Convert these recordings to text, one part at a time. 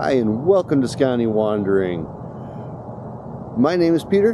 Hi, and welcome to Scotty Wandering. My name is Peter,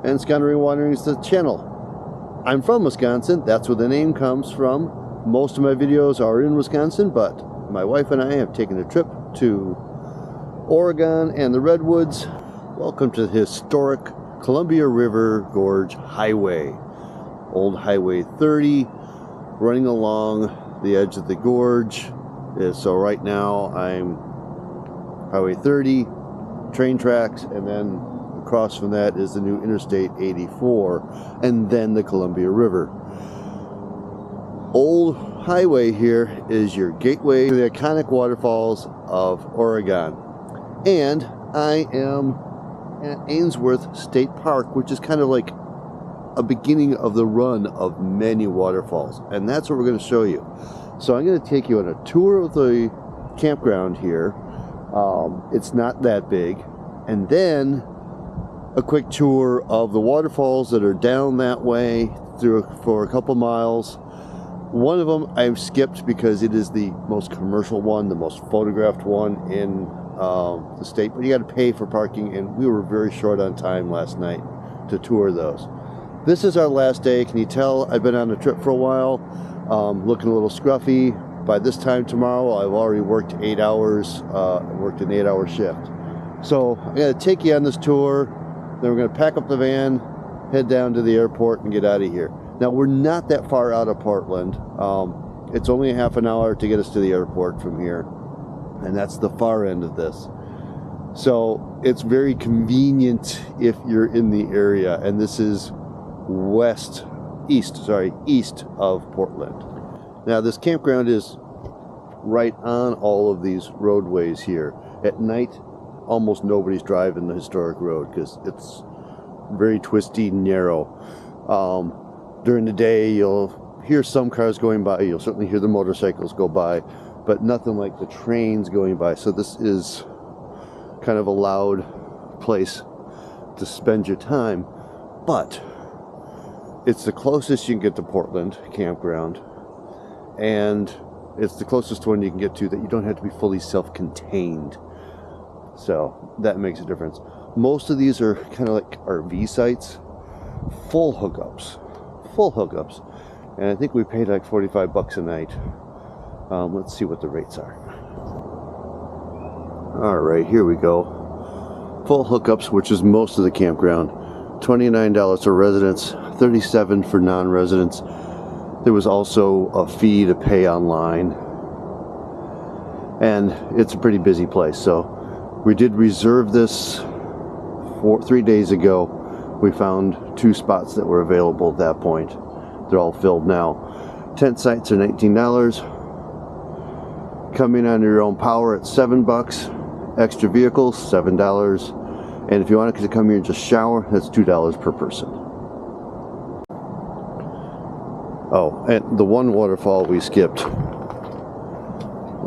and Scotty Wandering is the channel. I'm from Wisconsin, that's where the name comes from. Most of my videos are in Wisconsin, but my wife and I have taken a trip to Oregon and the Redwoods. Welcome to the historic Columbia River Gorge Highway. Old Highway 30, running along the edge of the gorge. So right now I'm Highway 30, train tracks, and then across from that is the new Interstate 84, and then the Columbia River. Old Highway here is your gateway to the iconic waterfalls of Oregon. And I am at Ainsworth State Park, which is kind of like a beginning of the run of many waterfalls, and that's what we're going to show you. So I'm going to take you on a tour of the campground here. It's not that big, and then a quick tour of the waterfalls that are down that way for a couple miles. One of them I've skipped because it is the most commercial one, the most photographed one in the state, but you got to pay for parking, and we were very short on time last night to tour those. This is our last day. Can you tell I've been on a trip for a while? Looking a little scruffy. By this time tomorrow, I've already worked 8 hours, worked an 8-hour shift. So I'm going to take you on this tour, then we're going to pack up the van, head down to the airport, and get out of here. Now, we're not that far out of Portland. It's only a half an hour to get us to the airport from here, and that's the far end of this. So it's very convenient if you're in the area, and this is east of Portland. Now, this campground is right on all of these roadways here. At night, almost nobody's driving the historic road because it's very twisty and narrow. During the day, you'll hear some cars going by. You'll certainly hear the motorcycles go by, but nothing like the trains going by. So this is kind of a loud place to spend your time, but it's the closest you can get to Portland campground, and it's the closest one you can get to that you don't have to be fully self-contained. So that makes a difference. Most of these are kind of like RV sites, full hookups. And I think we paid like $45 a night. Let's see what the rates are. All right, here we go. Full hookups, which is most of the campground. $29 for residents, $37 for non-residents. There was also a fee to pay online, and it's a pretty busy place. So we did reserve this 3 days ago. We found 2 spots that were available at that point. They're all filled now. Tent sites are $19. Coming on your own power at $7. Extra vehicles, $7. And if you want to come here and just shower, that's $2 per person. Oh, and the one waterfall we skipped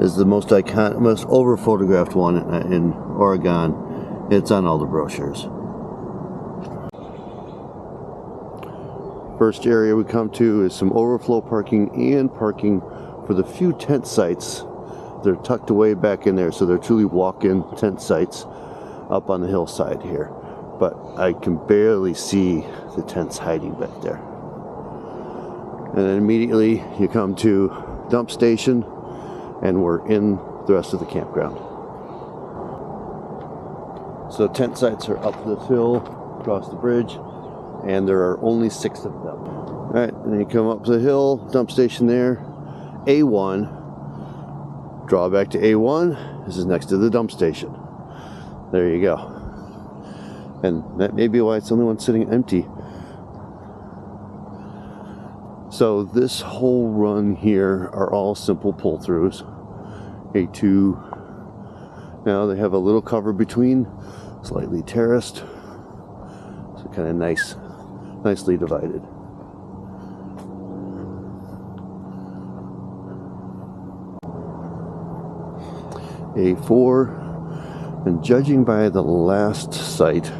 is the most iconic, most over-photographed one in Oregon. It's on all the brochures. First area we come to is some overflow parking and parking for the few tent sites. They're tucked away back in there, so they're truly walk-in tent sites up on the hillside here. But I can barely see the tents hiding back there. And then immediately you come to dump station, and we're in the rest of the campground. So tent sites are up this hill, across the bridge, and there are only 6 of them. All right, and then you come up the hill, dump station there, A1. Draw back to A1. This is next to the dump station. There you go. And that may be why it's the only one sitting empty. So this whole run here are all simple pull-throughs. A2. Now they have a little cover between, slightly terraced. So kind of nicely divided. A4. And judging by the last site,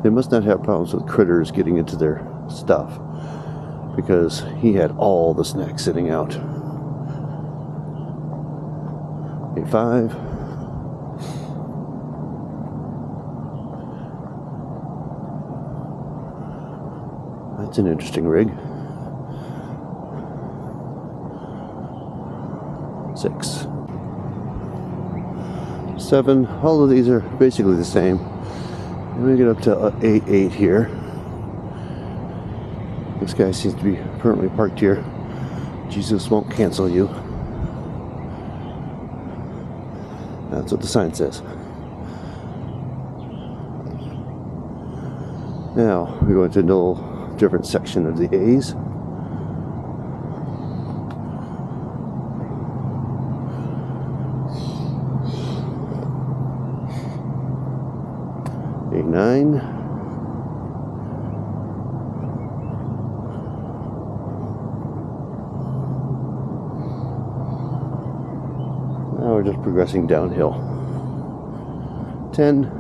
they must not have problems with critters getting into their stuff, because he had all the snacks sitting out. A5. That's an interesting rig. 6, 7. All of these are basically the same. Let me get up to 8 here. This guy seems to be permanently parked here. Jesus won't cancel you. That's what the sign says. Now we go into a little different section of the A's. A9. Now we're just progressing downhill. 10.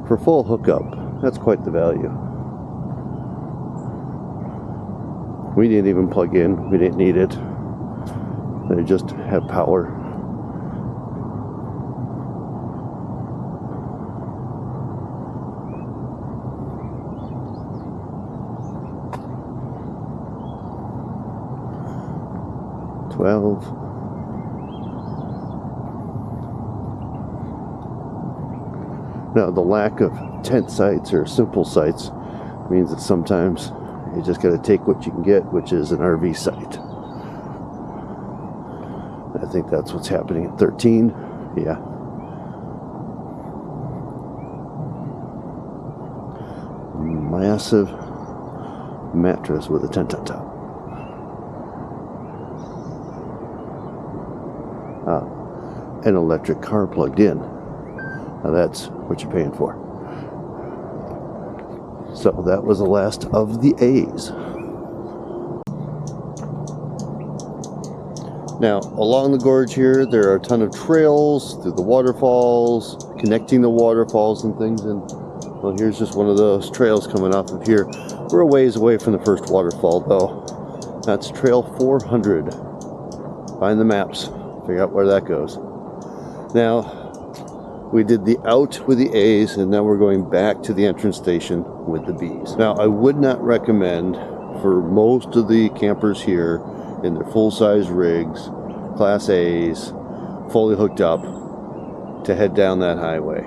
For full hookup, that's quite the value. We didn't even plug in, we didn't need it. They just have power. Now, the lack of tent sites or simple sites means that sometimes you just got to take what you can get, which is an RV site. I think that's what's happening at 13. Yeah. Massive mattress with a tent on top. An electric car plugged in. Now that's what you're paying for. So that was the last of the A's. Now, along the gorge here, there are a ton of trails through the waterfalls, connecting the waterfalls and things. And well, here's just one of those trails coming off of here. We're a ways away from the first waterfall, though. That's Trail 400. Find the maps, figure out where that goes. Now, we did the out with the A's, and now we're going back to the entrance station with the B's. Now, I would not recommend for most of the campers here in their full-size rigs, Class A's, fully hooked up, to head down that highway.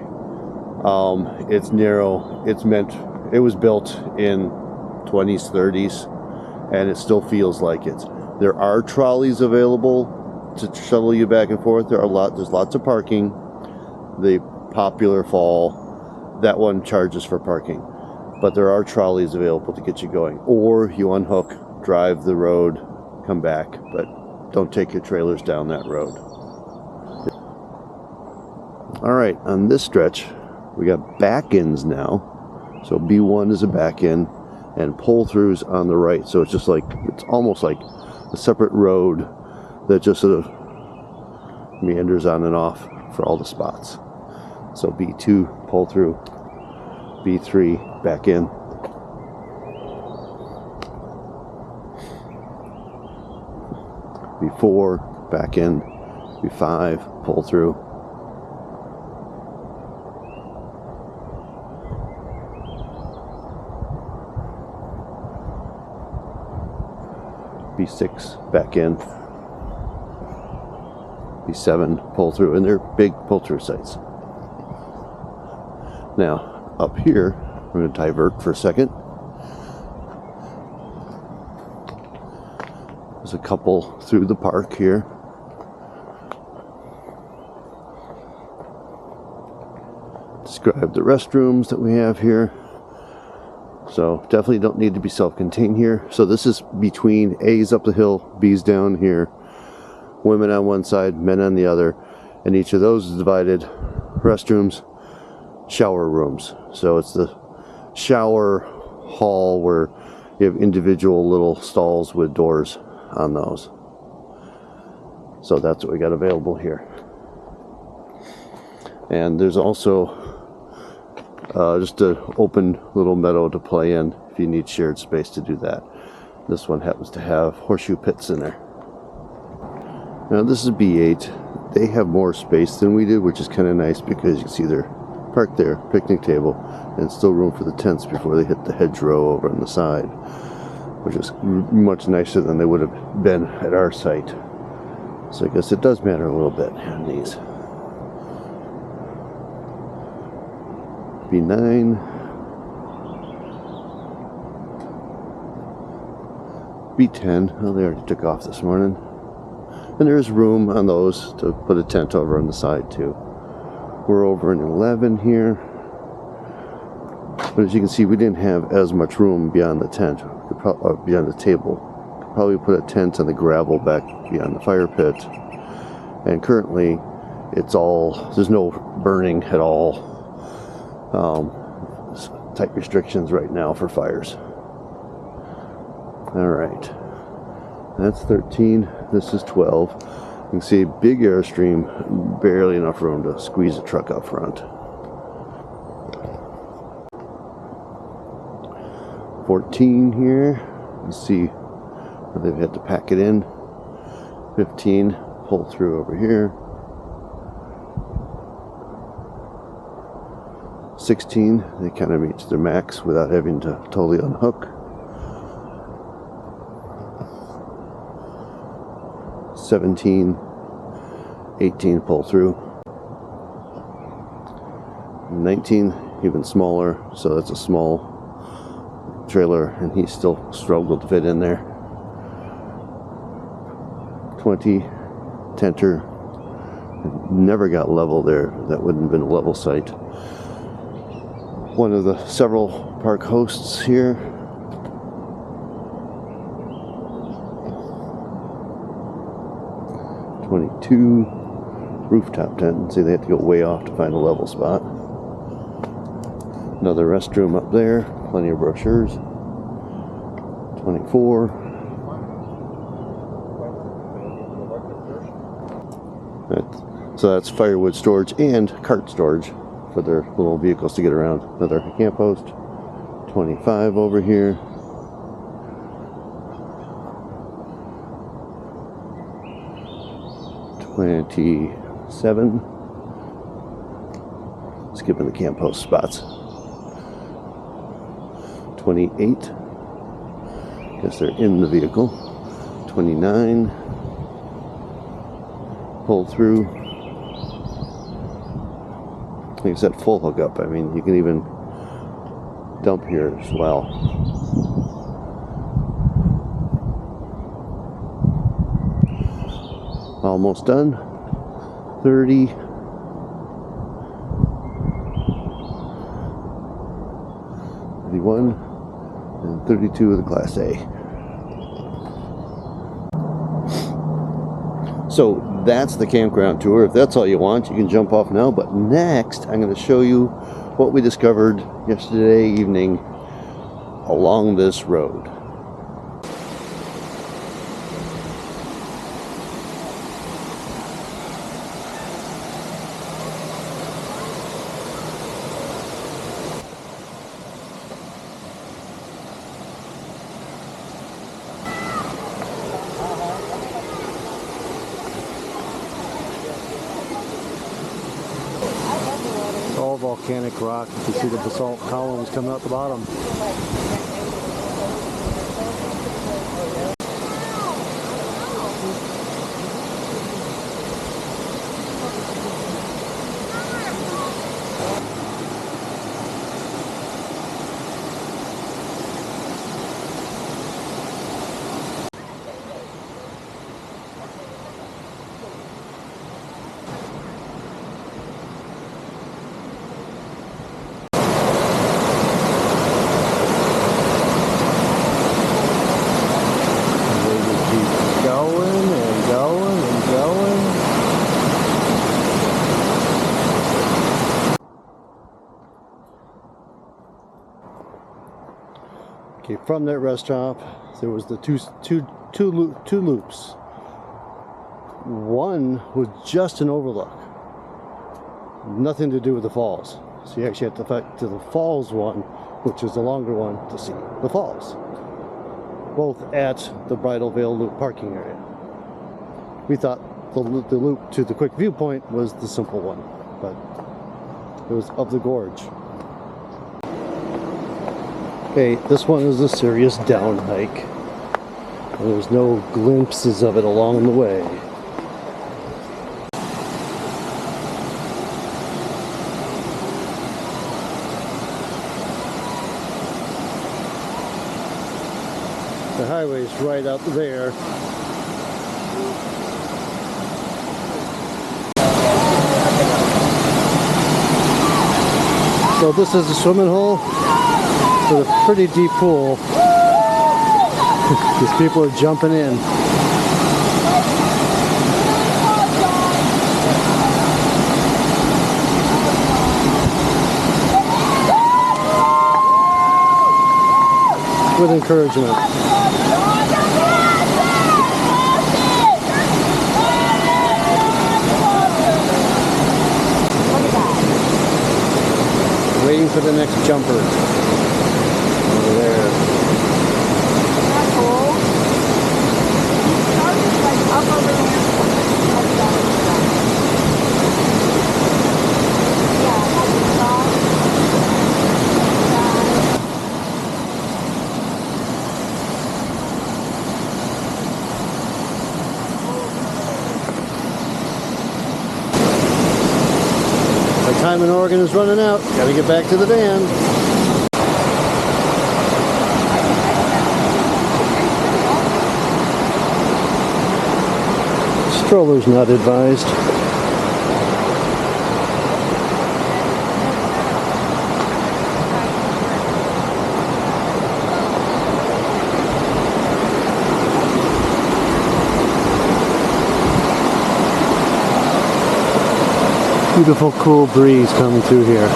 It's narrow. It was built in 20s, 30s, and it still feels like it. There are trolleys available to shuttle you back and forth. There's lots of parking. The Popular Fall, that one charges for parking, but there are trolleys available to get you going. Or you unhook, drive the road, come back, but don't take your trailers down that road. All right, on this stretch, we got back-ins now. So B1 is a back-in, and pull-throughs on the right. So it's almost like a separate road that just sort of meanders on and off for all the spots. So B2 pull through, B3 back in. B4 back in, B5 pull through. B6 back in. B7 pull through, and they're big pull through sites. Now, up here, we're going to divert for a second. There's a couple through the park here. Describe the restrooms that we have here. So definitely don't need to be self-contained here. So this is between A's up the hill, B's down here. Women on one side, men on the other. And each of those is divided. Restrooms, shower rooms. So it's the shower hall where you have individual little stalls with doors on those. So that's what we got available here. And there's also just an open little meadow to play in if you need shared space to do that. This one happens to have horseshoe pits in there. Now this is B8. they have more space than we did, which is kind of nice because you can see they're parked there, picnic table, and still room for the tents before they hit the hedgerow over on the side, which is much nicer than they would have been at our site. So I guess it does matter a little bit on these. B9. B10. Oh, they already took off this morning. And there's room on those to put a tent over on the side too. We're over in 11 here. But as you can see, we didn't have as much room beyond the tent, beyond the table. Could probably put a tent on the gravel back beyond the fire pit. And currently, there's no burning at all. Tight restrictions right now for fires. All right, that's 13. This is 12. You can see big Airstream, barely enough room to squeeze a truck up front. 14 here. You see they've had to pack it in. 15, pull through over here. 16, they kind of reach their max without having to totally unhook. 17, 18, pull through. 19, even smaller, so that's a small trailer, and he still struggled to fit in there. 20, tenter, never got level there. That wouldn't have been a level site. One of the several park hosts here. 22, rooftop tent. See, they have to go way off to find a level spot. Another restroom up there, plenty of brochures. 24. So that's firewood storage and cart storage for their little vehicles to get around. Another camp post. 25 over here. $27. Skipping the camp post spots. 28. Guess they're in the vehicle. 29. Pull through. Like I said, full hookup. I mean, you can even dump here as well. Almost done. 30. 31. And 32 of the Class A. So that's the campground tour. If that's all you want, you can jump off now. But next, I'm going to show you what we discovered yesterday evening along this road. All volcanic rock. You can see the basalt columns coming out the bottom. Okay, from that rest stop, there was the two loops. One was just an overlook, nothing to do with the falls. So you actually have to fight to the falls one, which is the longer one, to see the falls. Both at the Bridal Veil Loop parking area. We thought The loop to the quick viewpoint was the simple one, but it was of the gorge. Okay, this one is a serious down hike. And there's no glimpses of it along the way. The highway's right out there. So this is a swimming hole with a pretty deep pool. These people are jumping in. With encouragement. Waiting for the next jumper. Over there. My time in Oregon is running out. Gotta get back to the van. Stroller's not advised. Beautiful, cool breeze coming through here.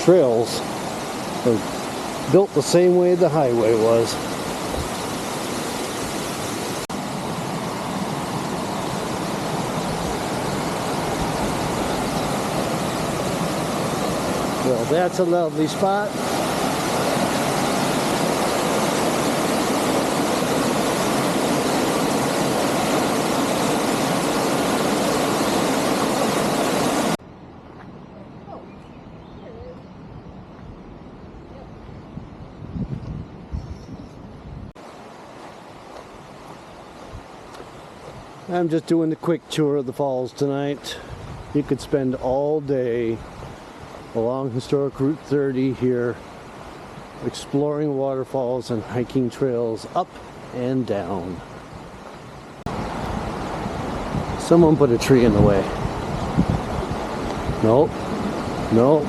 Trails are built the same way the highway was. Well, that's a lovely spot. I'm just doing a quick tour of the falls tonight. You could spend all day along historic Route 30 here, exploring waterfalls and hiking trails up and down. Someone put a tree in the way. Nope. Nope.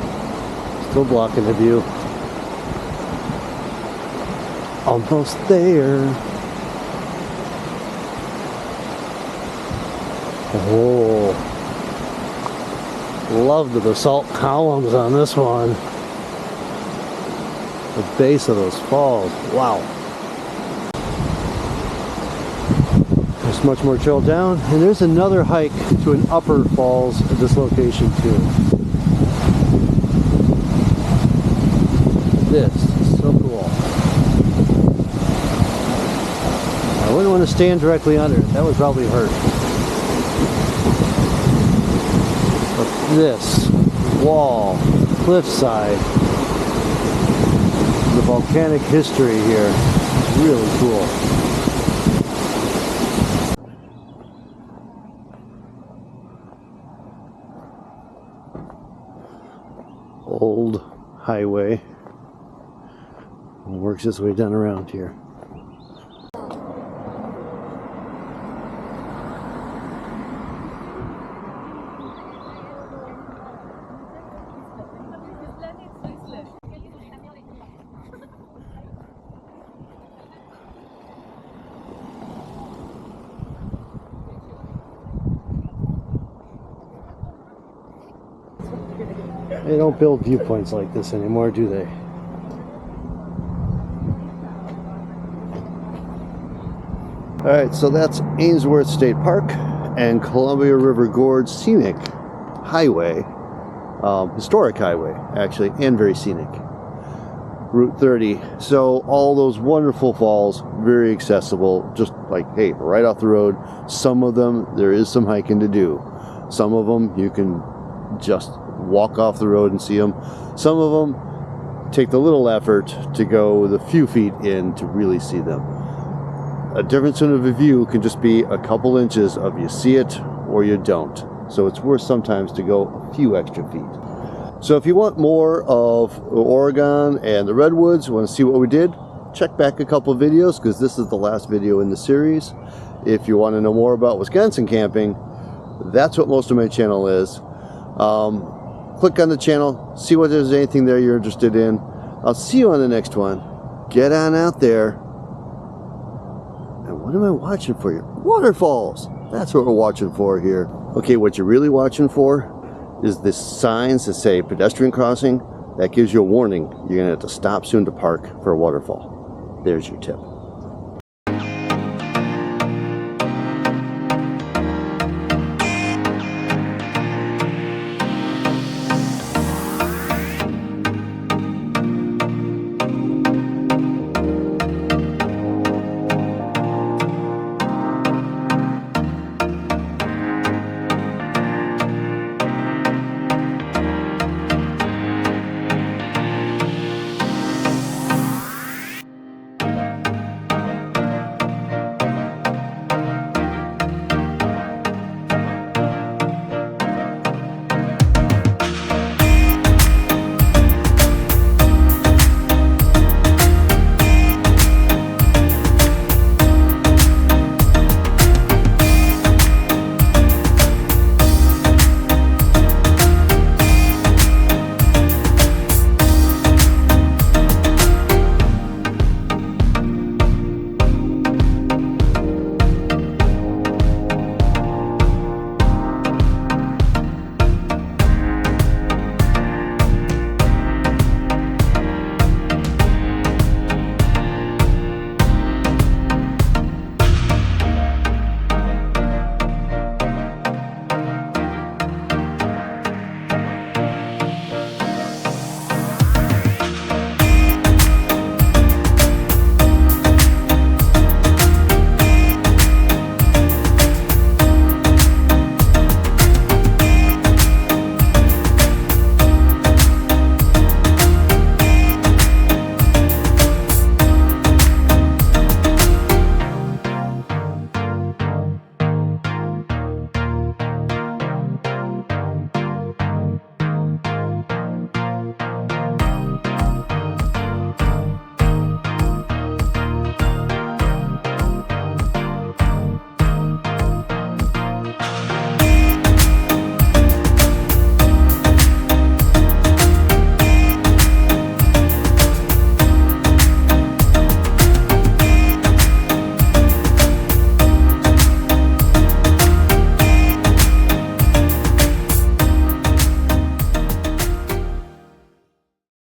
Still blocking the view. Almost there. Oh, love the basalt columns on this one. The base of those falls, wow. There's much more trail down, and there's another hike to an upper falls at this location too. This is so cool. I wouldn't want to stand directly under it. That would probably hurt. This wall, cliffside, the volcanic history here is really cool. Old highway works its way down around here. They don't build viewpoints like this anymore, do they? Alright, so that's Ainsworth State Park and Columbia River Gorge Scenic Highway. Historic highway, actually, and very scenic. Route 30. So all those wonderful falls, very accessible, just like, hey, right off the road. Some of them, there is some hiking to do. Some of them, you can just walk off the road and see them. Some of them take the little effort to go the few feet in to really see them. A difference in a view can just be a couple inches of you see it or you don't. So it's worth sometimes to go a few extra feet. So if you want more of Oregon and the Redwoods, want to see what we did, check back a couple of videos because this is the last video in the series. If you want to know more about Wisconsin camping, that's what most of my channel is. Click on the channel, see what there's anything there you're interested in. I'll see you on the next one. Get on out there. And what am I watching for here? Waterfalls! That's what we're watching for here. Okay, what you're really watching for is the signs that say pedestrian crossing. That gives you a warning. You're going to have to stop soon to park for a waterfall. There's your tip.